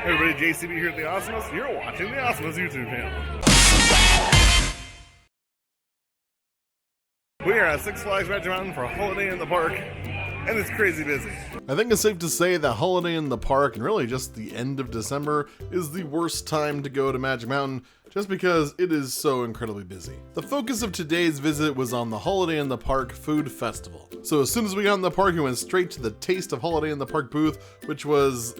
Hey everybody, JCB here at the Awesomeness. You're watching the Awesomeness YouTube channel. We are at Six Flags Magic Mountain for a holiday in the park, and it's crazy busy. I think it's safe to say that holiday in the park, and really just the end of December, is the worst time to go to Magic Mountain, just because it is so incredibly busy. The focus of today's visit was on the Holiday in the Park Food Festival. So as soon as we got in the park, we went straight to the Taste of Holiday in the Park booth, which was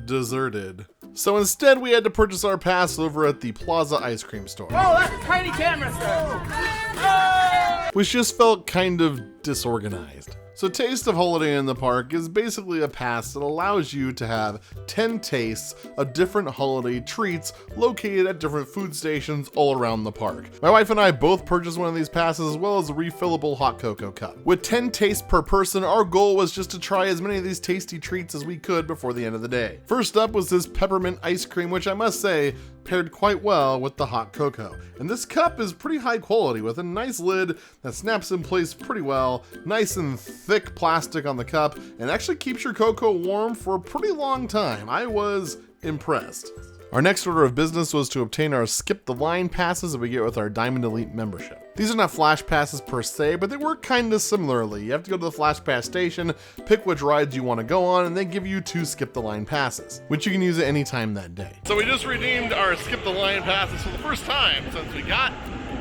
deserted. So instead, we had to purchase our pass over at the Plaza Ice Cream Store. Oh, that's a tiny camera, sir. Which just felt kind of disorganized. So Taste of Holiday in the Park is basically a pass that allows you to have 10 tastes of different holiday treats located at different food stations all around the park. My wife and I both purchased one of these passes as well as a refillable hot cocoa cup. With 10 tastes per person, our goal was just to try as many of these tasty treats as we could before the end of the day. First up was this peppermint ice cream, which I must say paired quite well with the hot cocoa. And this cup is pretty high quality with a nice lid that snaps in place pretty well, nice and thick plastic on the cup, and actually keeps your cocoa warm for a pretty long time. I was impressed. Our next order of business was to obtain our Skip the Line passes that we get with our Diamond Elite membership. These are not flash passes per se, but they work kind of similarly. You have to go to the flash pass station, pick which rides you want to go on, and they give you 2 Skip the Line passes, which you can use at any time that day. So we just redeemed our Skip the Line passes for the first time since we got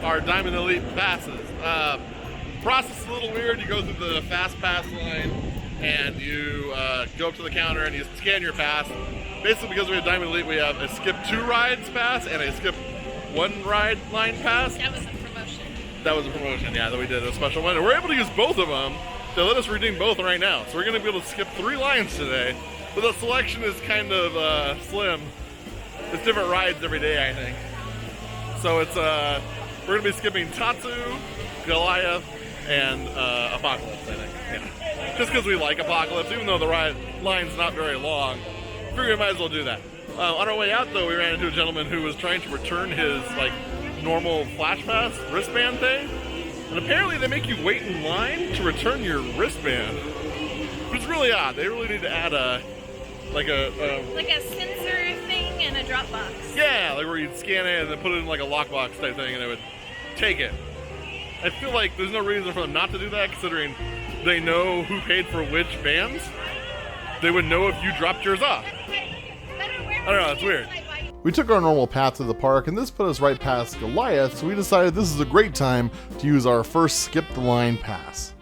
our Diamond Elite passes. Process is a little weird. You go through the fast pass line and you go up to the counter and you scan your pass. Basically, because we have Diamond Elite, we have a skip 2 rides pass and a skip 1 ride line pass. That was a promotion. That was a promotion, yeah, that we did, a special one. And we're able to use both of them to let us redeem both right now. So we're going to be able to skip 3 lines today. But the selection is kind of slim. It's different rides every day, I think. So it's we're going to be skipping Tatsu, Goliath, and Apocalypse, I think. Yeah. Just because we like Apocalypse, even though the ride line's not very long. Figured we might as well do that. On our way out, though, we ran into a gentleman who was trying to return his normal Flash Pass wristband thing, and apparently they make you wait in line to return your wristband, which is really odd. They really need to add a sensor thing and a drop box. Yeah, like where you'd scan it and then put it in like a lockbox type thing, and it would take it. I feel like there's no reason for them not to do that, considering they know who paid for which bands. They would know if you dropped yours off. I don't know, it's weird. We took our normal path to the park, and this put us right past Goliath, so we decided this is a great time to use our first Skip the Line pass.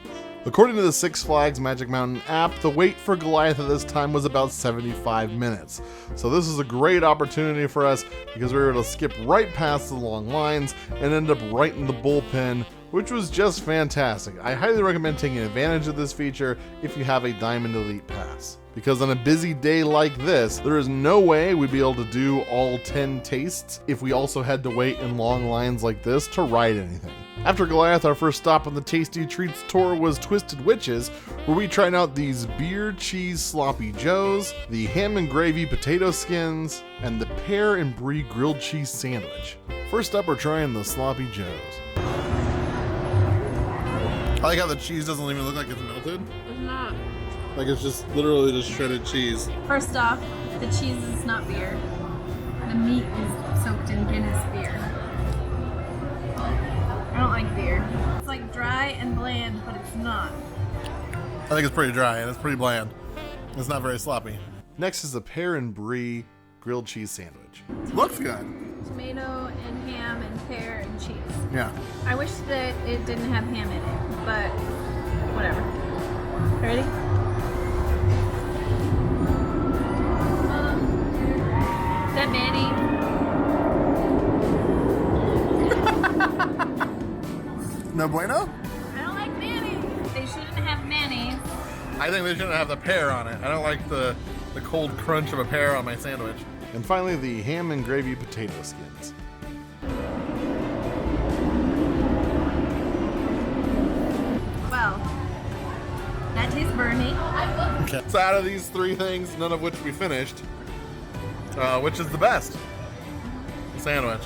According to the Six Flags Magic Mountain app, the wait for Goliath at this time was about 75 minutes. So this is a great opportunity for us because we were able to skip right past the long lines and end up right in the bullpen, which was just fantastic. I highly recommend taking advantage of this feature if you have a Diamond Elite pass. Because on a busy day like this, there is no way we'd be able to do all 10 tastes if we also had to wait in long lines like this to ride anything. After Goliath, our first stop on the Tasty Treats tour was Twisted Witches, where we tried out these beer cheese sloppy joes, the ham and gravy potato skins, and the pear and brie grilled cheese sandwich. First up, we're trying the sloppy joes. I like how the cheese doesn't even look like it's melted. It's not. Like it's just literally just shredded cheese. First off, the cheese is not beer. The meat is soaked in Guinness beer. I don't like beer. It's like dry and bland, but it's not. I think it's pretty dry and it's pretty bland. It's not very sloppy. Next is the pear and brie grilled cheese sandwich. Looks good. Tomato and ham and pear and cheese. Yeah. I wish that it didn't have ham in it, but whatever. Ready? Is that Manny? No bueno? I don't like mayonnaise. They shouldn't have mayonnaise. I think they shouldn't have the pear on it. I don't like the cold crunch of a pear on my sandwich. And finally, the ham and gravy potato skins. Well, that tastes burny. Okay. So out of these 3 things, none of which we finished, which is the best sandwich?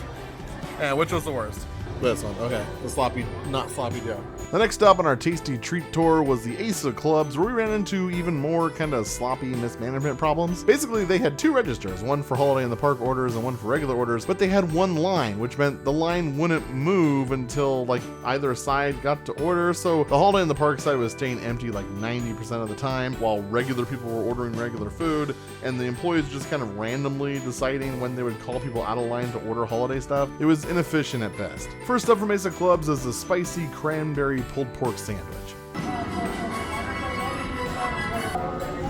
And which was the worst? This one, okay. The sloppy, not sloppy Joe. The next stop on our tasty treat tour was the Ace of Clubs, where we ran into even more kind of sloppy mismanagement problems. Basically, they had two registers, one for Holiday in the Park orders and one for regular orders, but they had one line, which meant the line wouldn't move until like either side got to order. So the Holiday in the Park side was staying empty like 90% of the time, while regular people were ordering regular food, and the employees just kind of randomly deciding when they would call people out of line to order holiday stuff. It was inefficient at best. First up from Ace of Clubs is the spicy cranberry pulled pork sandwich.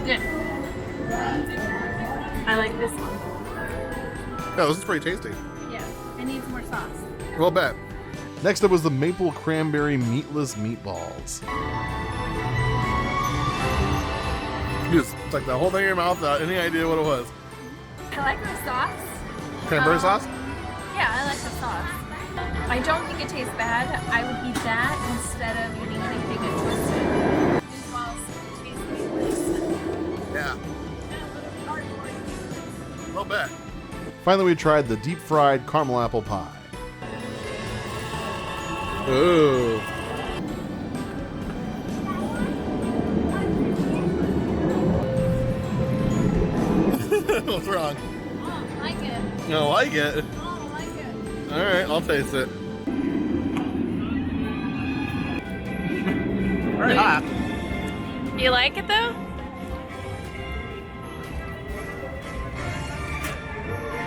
Good. I like this one. Yeah, this is pretty tasty. Yeah, it needs more sauce. Well, bet. Next up was the maple cranberry meatless meatballs. You just stuck the whole thing in your mouth without any idea what it was. I like the sauce. Cranberry sauce? Yeah, I like the sauce. I don't think it tastes bad. I would eat that instead of eating anything and twisted. Meatballs taste meatless. Yeah. Well, bet. Finally, we tried the deep fried caramel apple pie. Ooh. What's wrong? Oh, I like it. You don't like it? Oh, I like it. All right, I'll taste it. Very hot. You like it though?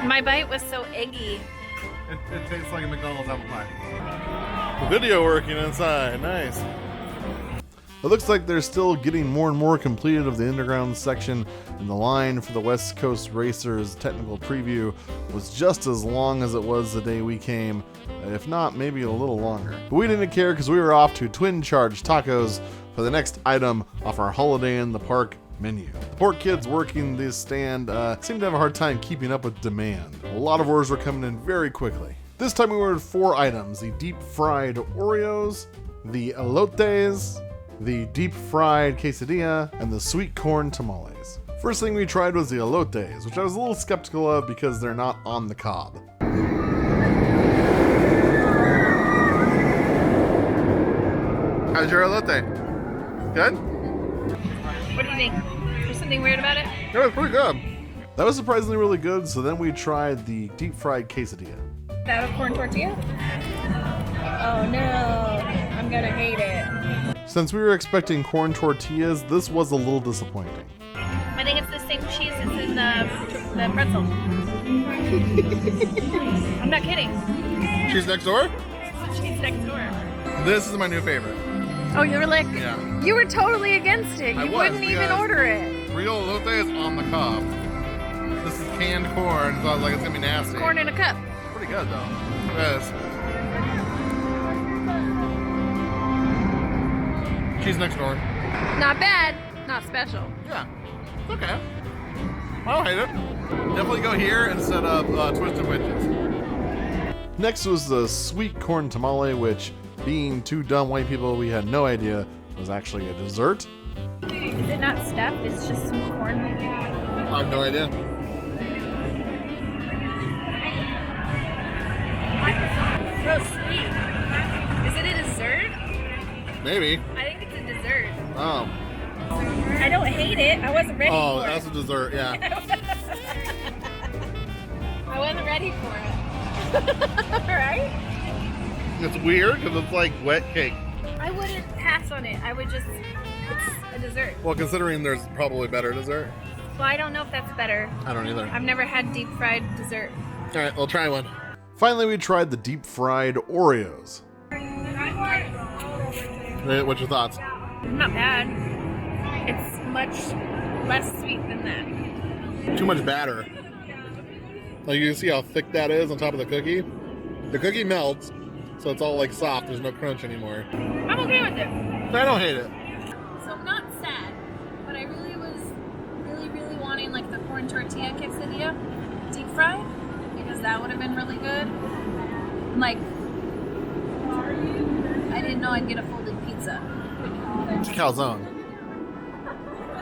My bite was so eggy. It tastes like a McDonald's apple pie. The video working inside, nice. It looks like they're still getting more and more completed of the underground section, and the line for the West Coast Racers technical preview was just as long as it was the day we came, if not maybe a little longer. But we didn't care because we were off to Twin Charge Tacos for the next item off our Holiday in the Park menu. The poor kids working this stand seemed to have a hard time keeping up with demand. A lot of orders were coming in very quickly. This time we ordered 4 items: the deep fried Oreos, the elotes, the deep fried quesadilla, and the sweet corn tamales. First thing we tried was the elotes, which I was a little skeptical of because they're not on the cob. How's your elote? Good? What do you think? There's something weird about it? It was pretty good. That was surprisingly really good, so then we tried the deep fried quesadilla. Is that a corn tortilla? Oh no, I'm gonna hate it. Since we were expecting corn tortillas, this was a little disappointing. I think it's the same cheese as in the pretzel. I'm not kidding. Cheese next door? It's the cheese next door. This is my new favorite. Oh, you were like, Yeah. you were totally against it. I You was, wouldn't even because order it. Real elote is on the cob. This is canned corn, so I was like, it's gonna be nasty. Corn in a cup. Pretty good though. Yes. Cheese next door. Not bad, not special. Yeah. It's okay. I don't hate it. Definitely go here instead of Twisted Witches. Next was the sweet corn tamale, which, being two dumb white people, we had no idea was actually a dessert. Is it not stuffed? It's just sweet corn. I have no idea. So sweet. Is it a dessert? Maybe. I think it's a dessert. Oh. I don't hate it. I wasn't ready Oh, for that's a dessert, yeah. it. I wasn't ready for it. Right? It's weird because it's like wet cake. I wouldn't pass on it. I would just, it's a dessert. Well, considering there's probably better dessert. Well, I don't know if that's better. I don't either. I've never had deep fried dessert. All right, we'll try one. Finally, we tried the deep fried Oreos. What's your thoughts? Not bad. It's much less sweet than that. Too much batter. Like, you can see how thick that is on top of the cookie. The cookie melts, so it's all like soft. There's no crunch anymore. I'm okay with it. I don't hate it. So I'm not sad, but I really was really wanting like the corn tortilla quesadilla deep fried because that would have been really good. Like, I didn't know I'd get a folded pizza. It's a calzone.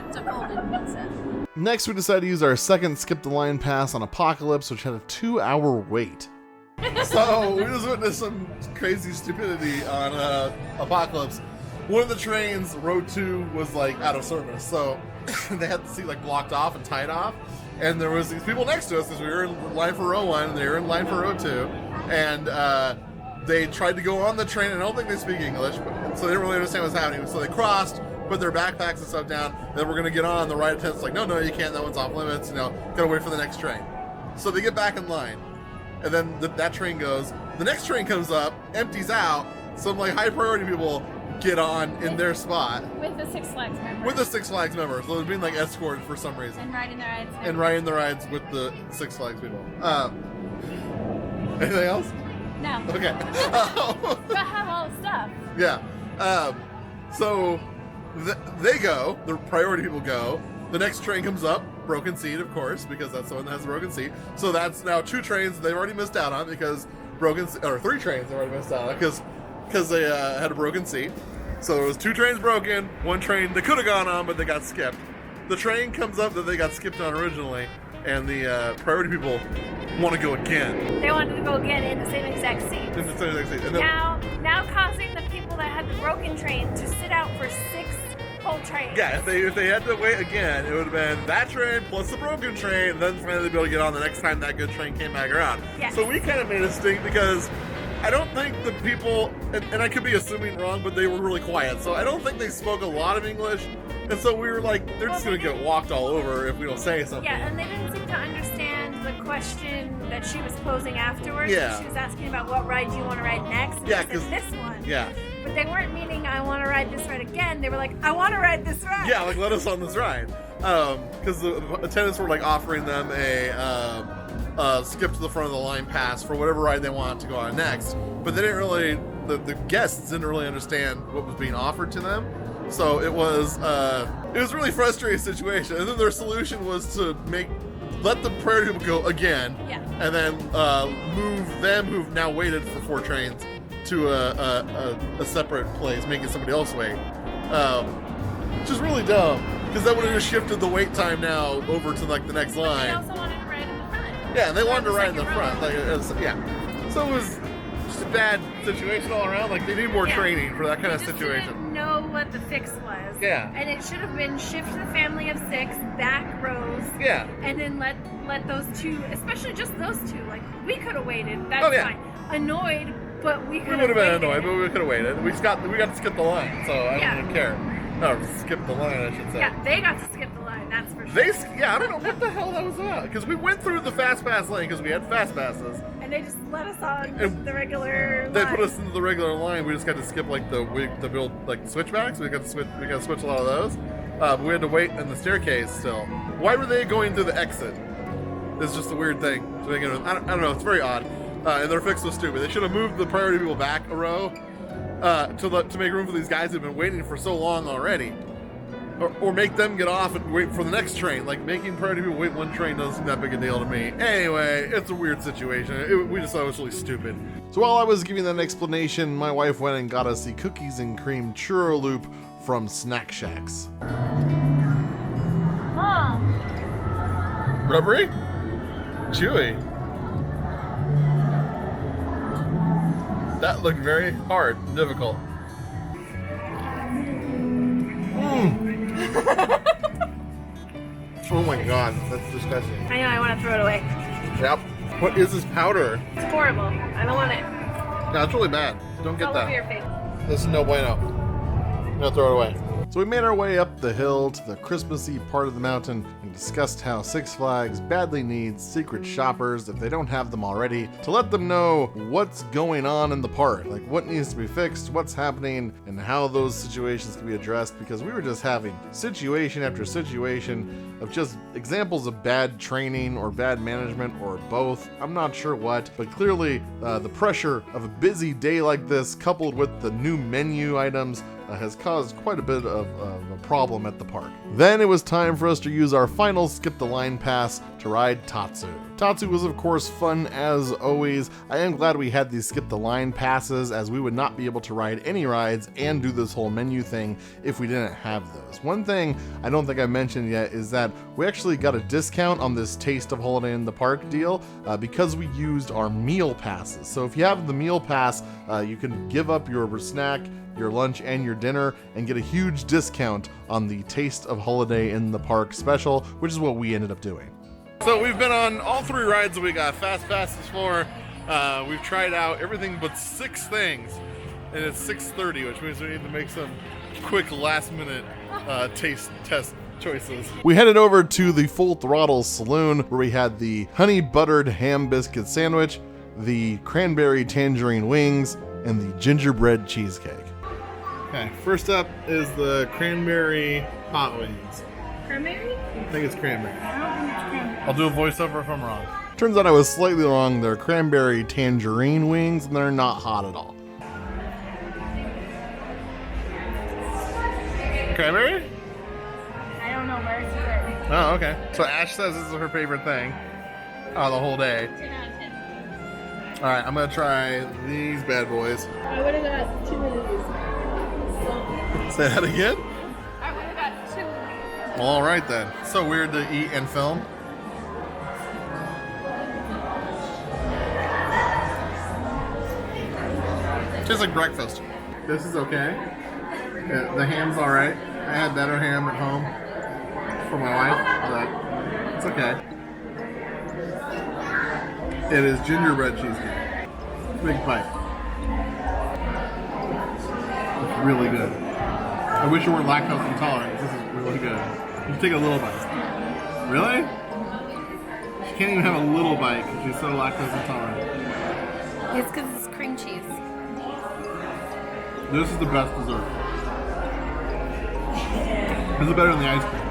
It's a folded pizza. Next, we decided to use our second skip the line pass on Apocalypse, which had a 2-hour wait. It So we just witnessed some crazy stupidity on Apocalypse. One of the trains, Row 2, was like out of service, so they had the seat like blocked off and tied off. And there was these people next to us because we were in line for Row 1 and they were in line for Row 2. And they tried to go on the train, and I don't think they speak English, so they didn't really understand what was happening. So they crossed, put their backpacks and stuff down, and then we're gonna get on. The ride attendant's like, no, you can't, that one's off limits, gotta wait for the next train. So they get back in line, and then that train goes. The next train comes up, empties out, some like high priority people get on in their spot. With the Six Flags members. With the Six Flags members. So they're being like escorted for some reason. And riding their rides. And riding the rides with the Six Flags people. Anything else? No. Okay. But have all the stuff. Yeah. So they go, the priority people go. The next train comes up, broken seat, of course, because that's the one that has a broken seat. So that's now 2 trains they've already missed out on because or 3 trains they've already missed out on because they had a broken seat. So there was 2 trains broken, 1 train they could have gone on, but they got skipped. The train comes up that they got skipped on originally, and the priority people want to go again. They wanted to go again in the same exact seat. In the same exact seat. And then, Now causing the people that had the broken train to sit out for 6 whole trains. yeah, if they had to wait again, it would have been that train plus the broken train, and then finally they'd be able to get on the next time that good train came back around. Yes. So we kind of made a stink because I don't think the people, and I could be assuming wrong, but they were really quiet. So I don't think they spoke a lot of English. And so we were like, they're just going to get walked all over if we don't say something. Yeah, and they didn't seem to understand the question that she was posing afterwards. Yeah. She was asking about what ride do you want to ride next. And Yeah, they said this one. Yeah. But they weren't meaning I want to ride this ride again. They were like, I want to ride this ride. Yeah, like let us on this ride. Because the attendants were like offering them a skip to the front of the line pass for whatever ride they want to go on next. But they didn't really, the guests didn't really understand what was being offered to them. So it was a really frustrating situation. And then their solution was to let the priority people go again. Yeah. And then move them who've now waited for 4 trains to a separate place, making somebody else wait. Which is really dumb, because that would have just shifted the wait time now over to like the next They line. also wanted to ride in the front. Yeah, and they wanted to ride in the second front. row. Like, yeah. So it was just a bad situation all around. Like they need more Yeah. training for that kind of They just situation. didn't know what the fix was. Yeah. And it should have been shift the family of 6 back rows. Yeah. And then let those 2, especially just those 2. Like we could have waited. That's Oh, yeah. fine. Annoyed, but we We could would have have been waited. annoyed, but we could have waited. We got to skip the line, so I Yeah. don't even care. No, skip the line, I should say. Yeah, they got to skip the line. That's for sure. I don't know what the hell that was about. Because we went through the fast pass lane because we had fast passes. And they just let us on And the regular They line. put us into the regular line. We just got to skip like the build like switchbacks. We got to switch a lot of those. But we had to wait in the staircase still. Why were they going through the exit? It's just a weird thing. So I don't know. It's very odd. And their fix was stupid. They should have moved the priority people back a row to make room for these guys who've been waiting for so long already. Or make them get off and wait for the next train. Like, making priority people wait 1 train doesn't seem that big a deal to me. Anyway, it's a weird situation. We just thought it was really stupid. So while I was giving that explanation, my wife went and got us the cookies and cream churro loop from Snack Shacks. Mom, Rubbery? Chewy. That looked very hard and difficult. Oh my god, that's disgusting. I know, I want to throw it away. Yep. What is this powder? It's horrible. I don't want it. No, it's really bad. Don't It's get all over your that. face. This is no bueno. I'm gonna throw it away. So we made our way up the hill to the Christmassy part of the mountain and discussed how Six Flags badly needs secret shoppers, if they don't have them already, to let them know what's going on in the park, like what needs to be fixed, what's happening, and how those situations can be addressed, because we were just having situation after situation of just examples of bad training or bad management or both. I'm not sure what, but clearly the pressure of a busy day like this, coupled with the new menu items, has caused quite a bit of a problem at the park. Then it was time for us to use our final skip the line pass to ride Tatsu. Tatsu was of course fun as always. I am glad we had these skip the line passes, as we would not be able to ride any rides and do this whole menu thing if we didn't have those. One thing I don't think I mentioned yet is that we actually got a discount on this Taste of Holiday in the Park deal because we used our meal passes. So if you have the meal pass, you can give up your snack, your lunch, and your dinner and get a huge discount on the Taste of Holiday in the Park special, which is what we ended up doing. So we've been on all 3 rides that we got Fast Passes for. We've tried out everything but 6 things, and it's 6:30, which means we need to make some quick last-minute taste test choices. We headed over to the Full Throttle Saloon, where we had the honey buttered ham biscuit sandwich, the cranberry tangerine wings, and the gingerbread cheesecake. Okay, first up is the cranberry hot wings. Cranberry? I think it's cranberry. I don't think it's cranberry. I'll do a voiceover if I'm wrong. Turns out I was slightly wrong. They're cranberry tangerine wings, and they're not hot at all. Cranberry? I don't know, but it's good. Oh, okay. So Ash says this is her favorite thing the whole day. 10 out of 10. All right, I'm gonna try these bad boys. I would have got 2 of these. Say that again? I would have got 2 of these. All right then. So weird to eat and film. Tastes like breakfast. This is okay. Yeah, the ham's all right. I had better ham at home for my wife, but it's okay. It is gingerbread cheesecake. Big bite. It's really good. I wish you weren't lactose intolerant. This is really good. You should take a little bite. Really? She can't even have a little bite because she's so lactose intolerant. It's because it's cream cheese. This is the best dessert. This is better than the ice cream.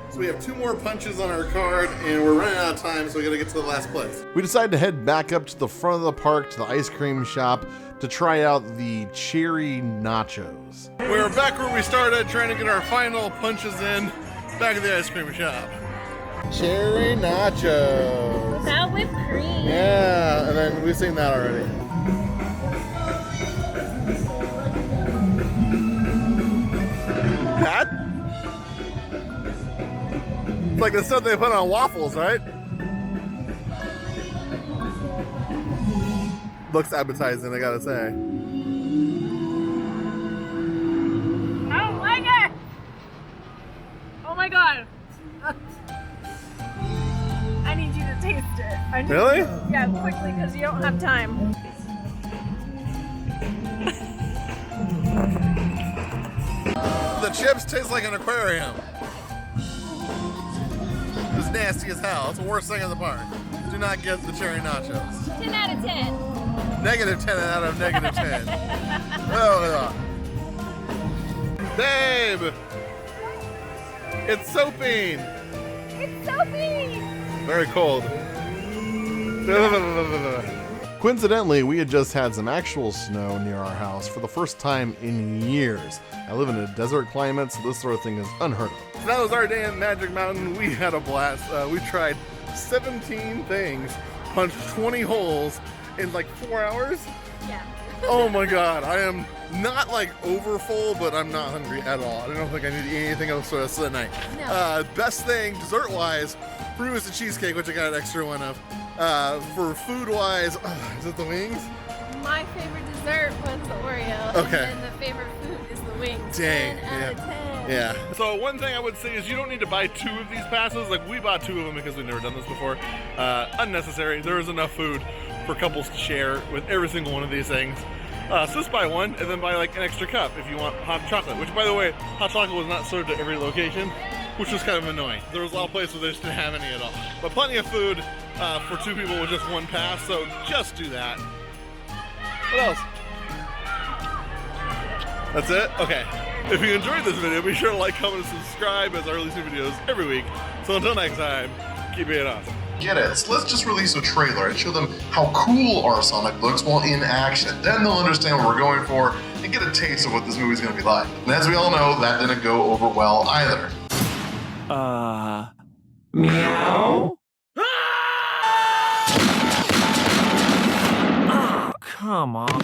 So we have 2 more punches on our card, and we're running out of time, so we gotta get to the last place. We decided to head back up to the front of the park to the ice cream shop to try out the cherry nachos. We're back where we started, trying to get our final punches in, back at the ice cream shop. Cherry nachos. Without whipped cream. Yeah, and then we've seen that already. That? It's like the stuff they put on waffles, right? Looks appetizing, I gotta say. I don't like it. Oh my god. I need you to taste it. Really? Yeah, quickly, because you don't have time. The chips taste like an aquarium. It's nasty as hell. It's the worst thing in the park. Do not get the cherry nachos. 10 out of 10. Negative 10 out of negative 10. Oh, babe! It's soaping! It's soapy. Very cold. Coincidentally, we had just had some actual snow near our house for the first time in years. I live in a desert climate, so this sort of thing is unheard of. So that was our day in Magic Mountain. We had a blast. We tried 17 things, punched 20 holes in like 4 hours. Yeah. Oh my god, I am not like over full, but I'm not hungry at all. I don't think I need to eat anything else for the rest of the night. No. Best thing, dessert-wise, for me was the cheesecake, which I got an extra one of. For food-wise, is it the wings? My favorite dessert was the Oreo. Okay. And then the favorite food is the wings. Dang, 10 out of 10. Yeah. So one thing I would say is you don't need to buy 2 of these passes. Like we bought 2 of them because we've never done this before. Unnecessary. There is enough food for couples to share with every single one of these things. So just buy one and then buy like an extra cup if you want hot chocolate, which by the way, hot chocolate was not served at every location, which was kind of annoying. There was a lot of places where they just didn't have any at all. But plenty of food for 2 people with just 1 pass, so just do that. What else? That's it? Okay. If you enjoyed this video, be sure to like, comment, and subscribe as I release new videos every week. So until next time, keep being awesome. Get it. So let's just release a trailer and show them how cool our Sonic looks while in action. Then they'll understand what we're going for and get a taste of what this movie's going to be like. And as we all know, that didn't go over well either. Meow? Come on.